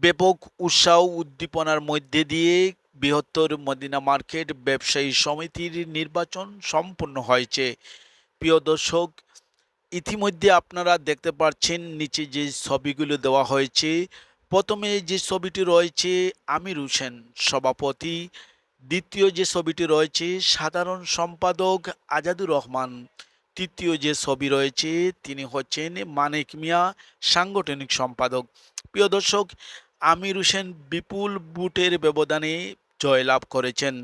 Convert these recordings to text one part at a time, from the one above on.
ব্যাপক উৎসাহ উদ্দীপনার মধ্যে দিয়ে বৃহত্তর মদিনা মার্কেট ব্যবসায়ী সমিতির নির্বাচন সম্পন্ন হয়েছে। প্রিয় দর্শক, ইতিমধ্যে আপনারা দেখতে পাচ্ছেন নিচে যে ছবিগুলো দেওয়া হয়েছে। প্রথমে যে ছবিটি রয়েছে আমির হোসেন সভাপতি, দ্বিতীয় যে ছবিটি রয়েছে সাধারণ সম্পাদক আজাদুর রহমান, তৃতীয় যে ছবি রয়েছে তিনি হচ্ছেন মানিক মিয়া সাংগঠনিক সম্পাদক। প্রিয় দর্শক, আমির হোসেন বিপুল ভোটের ব্যবধানে জয়লাভ করেছেন।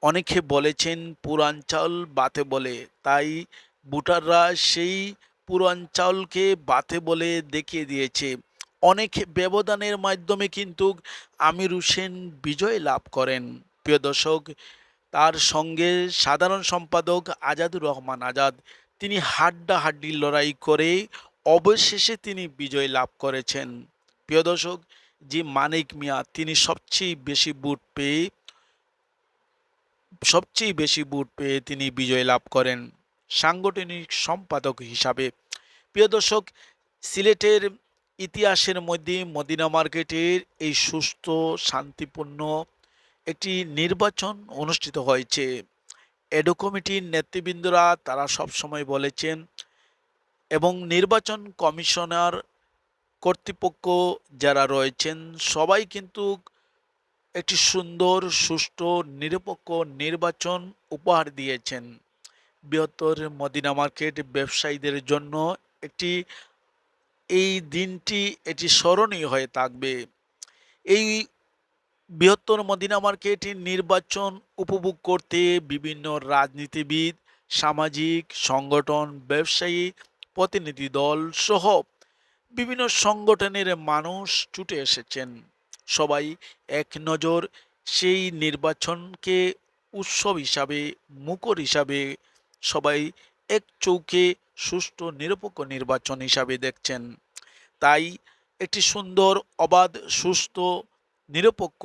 অনেকে বলেছেন পুরাঞ্চল বাতে বলে, তাই ভোটাররা সেই পুরাঞ্চলকে বাতে বলে দেখিয়ে দিয়েছে। অনেক ব্যবধানের মাধ্যমে কিন্তু আমির হোসেন বিজয় লাভ করেন। প্রিয় দর্শক, তার সঙ্গে সাধারণ সম্পাদক আজাদুর রহমান আজাদ, তিনি হাড্ডাহাড্ডি লড়াই করে অবশেষে তিনি বিজয় লাভ করেছেন। প্রিয় দর্শক, যে মানিক মিয়া তিনি সবচেয়ে বেশি ভোট পেয়ে তিনি বিজয় লাভ করেন সাংগঠনিক সম্পাদক হিসাবে। প্রিয় দর্শক, সিলেটের ইতিহাসের মধ্যে মদিনা মার্কেটের এই সুস্থ শান্তিপূর্ণ একটি নির্বাচন অনুষ্ঠিত হয়েছে। এডো কমিটির নেতৃবৃন্দরা তারা সবসময় বলেছেন এবং নির্বাচন কমিশনার কর্তৃপক্ষ যারা রয়েছেন সবাই কিন্তু একটি সুন্দর সুষ্ঠু নিরপেক্ষ নির্বাচন উপহার দিয়েছেন। বৃহত্তর মদিনা মার্কেট ব্যবসায়ীদের জন্য একটি এই দিনটি এটি স্মরণীয় হয়ে থাকবে। এই বৃহত্তর মদিনা মার্কেট নির্বাচন উপভোগ করতে বিভিন্ন রাজনীতিবিদ, সামাজিক সংগঠন, ব্যবসায়ী প্রতিনিধি দল সহ বিভিন্ন সংগঠনের মানুষ ছুটে এসেছেন। সবাই এক নজর সেই নির্বাচনকে উৎসব হিসাবে, মুখর হিসাবে, সবাই এক চৌকে সুষ্ঠু নিরপেক্ষ নির্বাচন হিসাবে দেখছেন। তাই একটি সুন্দর, অবাধ, সুস্থ, নিরপেক্ষ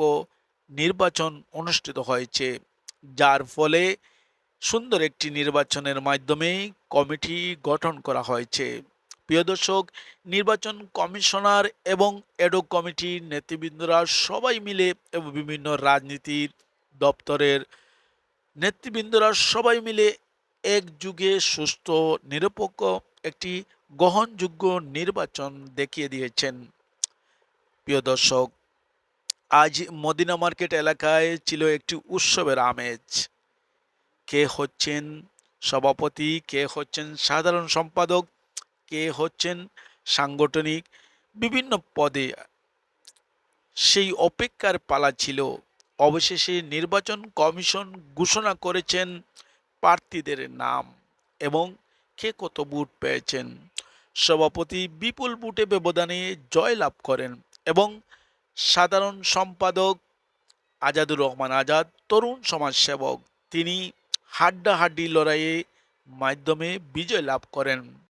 নির্বাচন অনুষ্ঠিত হয়েছে, যার ফলে সুন্দর একটি নির্বাচনের মাধ্যমে কমিটি গঠন করা হয়েছে। প্রিয় দর্শক, নির্বাচন কমিশনার এবং এডক কমিটির নেতৃবৃন্দরা সবাই মিলে এবং বিভিন্ন রাজনীতির দপ্তরের নেতৃবৃন্দরা সবাই মিলে একযুগে সুস্থ নিরপেক্ষ একটি গ্রহণযোগ্য নির্বাচন দেখিয়ে দিয়েছেন। প্রিয় দর্শক, আজ মদিনা মার্কেট এলাকায় ছিল একটি উৎসবের আমেজ। কে হচ্ছেন সভাপতি, কে হচ্ছেন সাধারণ সম্পাদক, কে হচ্ছেন সাংগঠনিক বিভিন্ন পদে, সেই অপেক্ষার পালা ছিল। অবশেষে নির্বাচন কমিশন ঘোষণা করেছেন প্রার্থীদের নাম এবং কে কত ভোট পেয়েছেন। সভাপতি বিপুল ভোটে ব্যবধানে জয়লাভ করেন এবং সাধারণ সম্পাদক আজাদুর রহমান আজাদ, তরুণ সমাজসেবক, তিনি হাড্ডাহাড্ডি লড়াইয়ের মাধ্যমে বিজয় লাভ করেন।